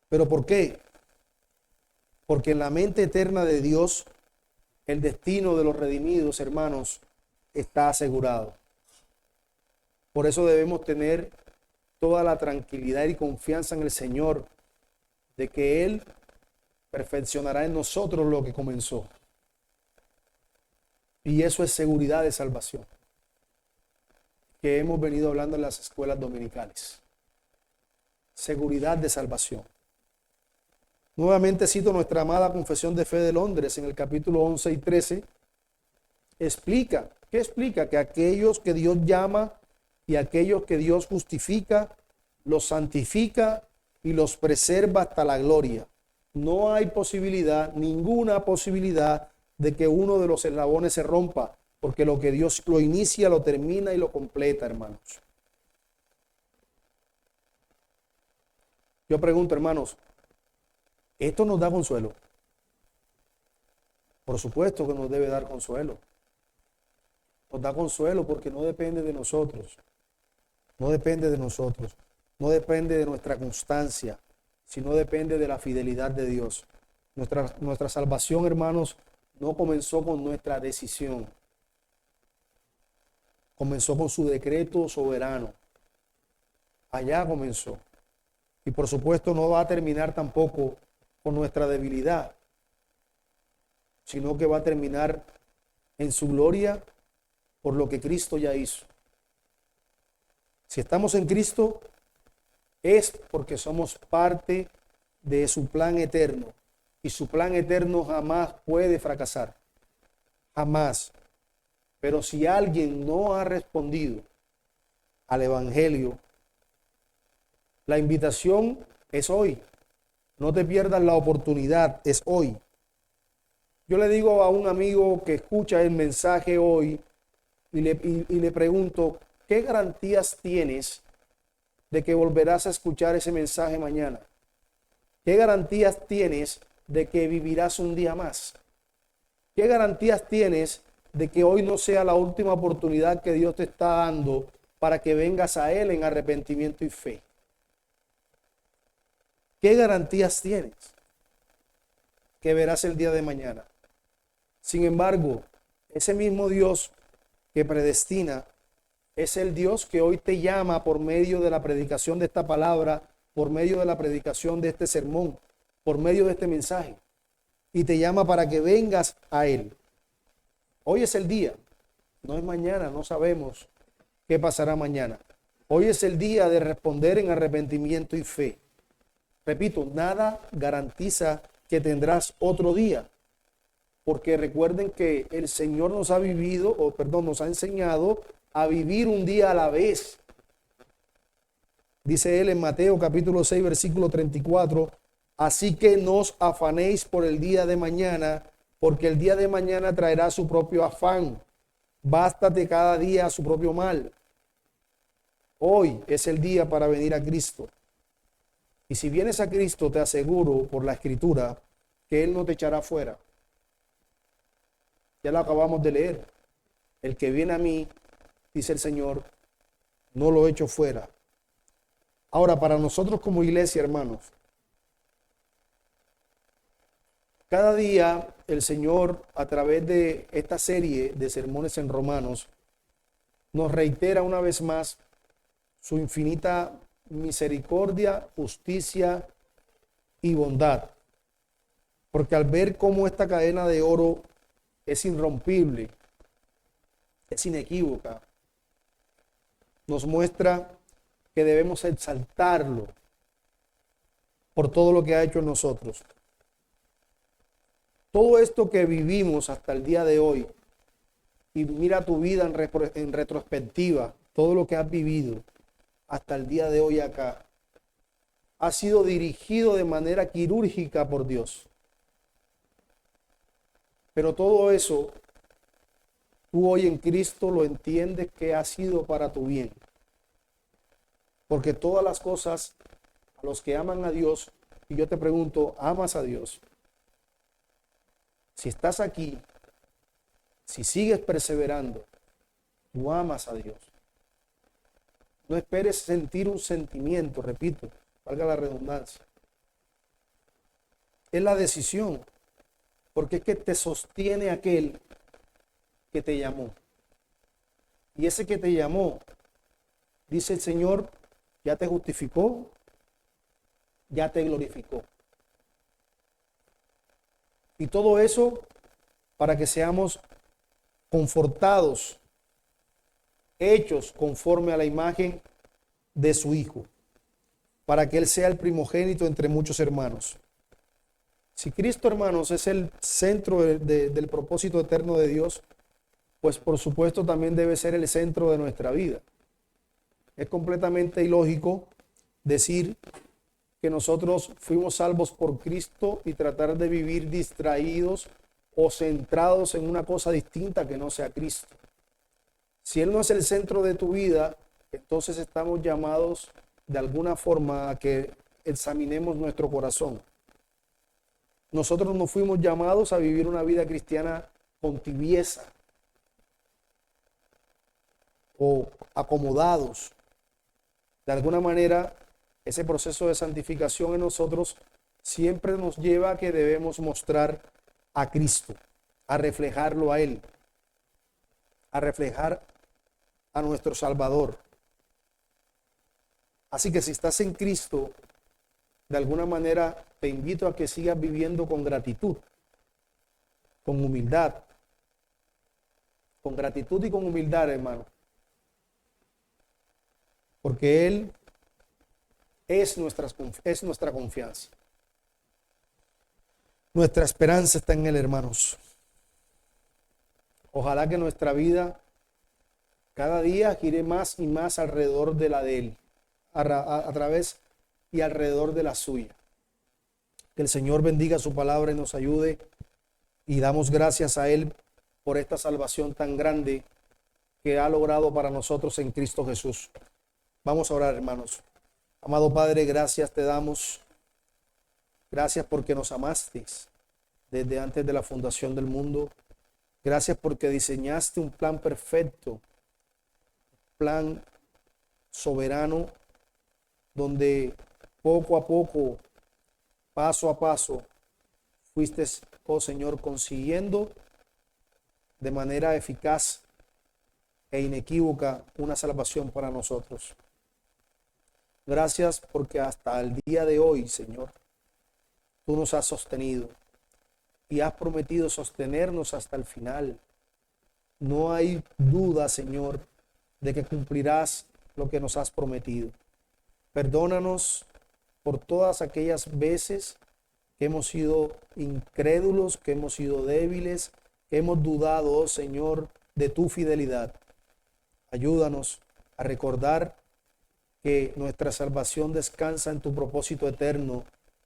¿Pero por qué? Porque en la mente eterna de Dios, el destino de los redimidos, hermanos, está asegurado. Por eso debemos tener toda la tranquilidad y confianza en el Señor, de que Él perfeccionará en nosotros lo que comenzó. Y eso es seguridad de salvación, que hemos venido hablando en las escuelas dominicales. Seguridad de salvación. Nuevamente cito nuestra amada Confesión de Fe de Londres, en el capítulo 11 y 13. Explica, ¿qué explica? Que aquellos que Dios llama y aquellos que Dios justifica, los santifica y los preserva hasta la gloria. No hay posibilidad, ninguna posibilidad, de que uno de los eslabones se rompa, porque lo que Dios lo inicia, lo termina y lo completa, hermanos. Yo pregunto, hermanos, ¿esto nos da consuelo? Por supuesto que nos debe dar consuelo. Nos da consuelo porque no depende de nosotros. No depende de nosotros. No depende de nuestra constancia, sino depende de la fidelidad de Dios. Nuestra salvación, hermanos, no comenzó con nuestra decisión. Comenzó con su decreto soberano. Allá comenzó. Y por supuesto no va a terminar tampoco con nuestra debilidad, sino que va a terminar en su gloria por lo que Cristo ya hizo. Si estamos en Cristo, es porque somos parte de su plan eterno. Y su plan eterno jamás puede fracasar. Jamás. Pero si alguien no ha respondido al Evangelio, la invitación es hoy. No te pierdas la oportunidad, es hoy. Yo le digo a un amigo que escucha el mensaje hoy y le pregunto: ¿qué garantías tienes de que volverás a escuchar ese mensaje mañana? ¿Qué garantías tienes de que vivirás un día más? ¿Qué garantías tienes de que hoy no sea la última oportunidad que Dios te está dando para que vengas a Él en arrepentimiento y fe? ¿Qué garantías tienes que verás el día de mañana? Sin embargo, ese mismo Dios que predestina Es el Dios que hoy te llama por medio de la predicación de esta palabra, por medio de la predicación de este sermón, por medio de este mensaje. Y te llama para que vengas a Él. Hoy es el día, no es mañana, no sabemos qué pasará mañana. Hoy es el día de responder en arrepentimiento y fe. Repito, nada garantiza que tendrás otro día, porque recuerden que el Señor nos ha nos ha enseñado a vivir un día a la vez. Dice Él en Mateo capítulo 6, versículo 34, así que no os afanéis por el día de mañana, porque el día de mañana traerá su propio afán. Bástate cada día su propio mal. Hoy es el día para venir a Cristo. Y si vienes a Cristo, te aseguro por la Escritura que Él no te echará fuera. Ya lo acabamos de leer. El que viene a mí, dice el Señor, no lo echo fuera. Ahora, para nosotros como iglesia, hermanos, cada día el Señor, a través de esta serie de sermones en Romanos, nos reitera una vez más su infinita misericordia, justicia y bondad. Porque al ver cómo esta cadena de oro es irrompible, es inequívoca, nos muestra que debemos exaltarlo por todo lo que ha hecho en nosotros. Todo esto que vivimos hasta el día de hoy, y mira tu vida en retrospectiva, todo lo que has vivido hasta el día de hoy acá, ha sido dirigido de manera quirúrgica por Dios. Pero todo eso, tú hoy en Cristo lo entiendes que ha sido para tu bien. Porque todas las cosas, a los que aman a Dios, y yo te pregunto, ¿amas a Dios? Si estás aquí, si sigues perseverando, tú amas a Dios. No esperes sentir un sentimiento, repito, valga la redundancia. Es la decisión, porque es que te sostiene aquel que te llamó. Y ese que te llamó, dice el Señor, ya te justificó, ya te glorificó. Y todo eso para que seamos confortados, hechos conforme a la imagen de su Hijo, para que Él sea el primogénito entre muchos hermanos. Si Cristo, hermanos, es el centro del propósito eterno de Dios, pues por supuesto también debe ser el centro de nuestra vida. Es completamente ilógico decir que nosotros fuimos salvos por Cristo y tratar de vivir distraídos o centrados en una cosa distinta que no sea Cristo. Si Él no es el centro de tu vida, entonces estamos llamados de alguna forma a que examinemos nuestro corazón. Nosotros no fuimos llamados a vivir una vida cristiana con tibieza o acomodados. De alguna manera, ese proceso de santificación en nosotros siempre nos lleva a que debemos mostrar a Cristo, a reflejarlo a Él, a reflejar a nuestro Salvador. Así que si estás en Cristo, de alguna manera te invito a que sigas viviendo con gratitud, con humildad, con gratitud y con humildad, hermano. Porque Él es nuestra confianza. Nuestra esperanza está en Él, hermanos. Ojalá que nuestra vida cada día gire más y más alrededor de la de Él, a través y alrededor de la suya. Que el Señor bendiga su palabra y nos ayude, y damos gracias a Él por esta salvación tan grande que ha logrado para nosotros en Cristo Jesús. Vamos a orar, hermanos. Amado Padre, gracias te damos. Gracias porque nos amasteis desde antes de la fundación del mundo. Gracias porque diseñaste un plan perfecto, plan soberano, donde poco a poco, paso a paso, fuiste, oh Señor, consiguiendo de manera eficaz e inequívoca una salvación para nosotros. Gracias porque hasta el día de hoy, Señor, tú nos has sostenido y has prometido sostenernos hasta el final. No hay duda, Señor, de que cumplirás lo que nos has prometido. Perdónanos por todas aquellas veces que hemos sido incrédulos, que hemos sido débiles, que hemos dudado, oh Señor, de tu fidelidad. Ayúdanos a recordar que nuestra salvación descansa en tu propósito eterno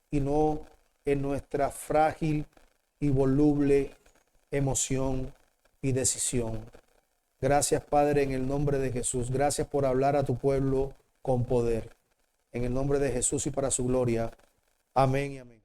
y no en nuestra frágil y voluble emoción y decisión. Gracias, Padre, en el nombre de Jesús. Gracias por hablar a tu pueblo con poder. En el nombre de Jesús y para su gloria. Amén y amén.